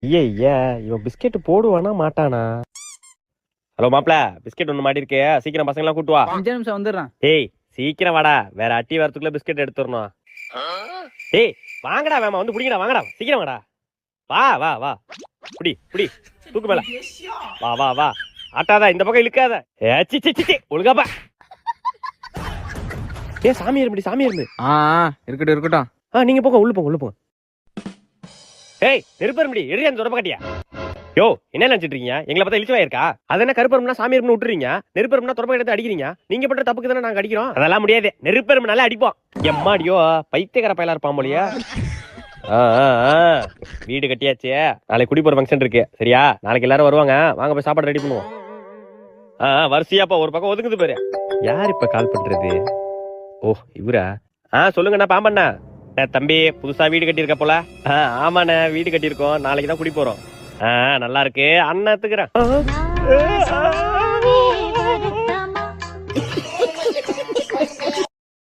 ஐயா இவன் பிஸ்கெட் போடுவானா மாட்டானா? ஹலோ மாப்ள, பிஸ்கெட் ஒண்ணு மாட்டி இருக்கே, சீக்கிரம் பசங்க எல்லாம் கூட்டு வா. 5 நிமிஷம் வந்துடுறான். ஏய் சீக்கிரம் வாடா, வேற அட்டி வரத்துக்குள்ள பிஸ்கெட் எடுத்துறணும். ஏய் வாங்கடா, வேமா வந்து புடிங்கடா, வாங்கடா சீக்கிரம் வாடா. வா வா வா, புடி புடி, தூக்கு மேல. வா வா வா, ஆட்டாதா, இந்த பக்கம் இழுக்காத. சி சி சி, ஒழுங்காப்பா. ஏ சாமி இருமுடி, சாமி இருந்து. இருக்கட்டும் இருக்கட்டும். நீங்க போங்க, உள்ள போங்க உள்ள போங்க. ஏய் நெருப்பரும்படி எரியா அந்த தொடப்பக்கட்டியா. யோ என்ன நினைச்சிட்டு இருக்கீங்க? எங்களை பார்த்தா இழிச்சவா இருக்கா? அது என்ன கருப்பரும்னா சாமி இருமுன்னு விட்டுறீங்க, நெருப்பரும்னா தொடப்பக்கட்டி எடுத்து அடிக்கிறீங்க. நீங்க பண்ற தப்புக்கு தானே நாங்க அடிக்கிறோம். அதெல்லாம் முடியாது, நெருப்பரும்பு நல்லா அடிப்போம். எம்மாடியோ பைத்தியக்கார பயலா இருப்பான் போலியா. வீடு கட்டியாச்சு, நாளைக்கு குடி போற ஃபங்க்ஷன் இருக்கு சரியா? நாளைக்கு எல்லாரும் வருவாங்க, வாங்க போய் சாப்பாடு ரெடி பண்ணுவோம். வரிசையாப்பா ஒரு பக்கம் ஒதுங்குது பாரு. யார் இப்ப கால் பண்றது? ஓ இவரா? சொல்லுங்கண்ணா பாம்பண்ணா. தம்பி புதுசா வீடு கட்டியிருக்க போல. ஆமாண்ணே வீடு கட்டியிருக்கோம், நாளைக்கு தான் குடி போறோம். நல்லா இருக்கு அண்ணா எடுத்துக்கிறேன்.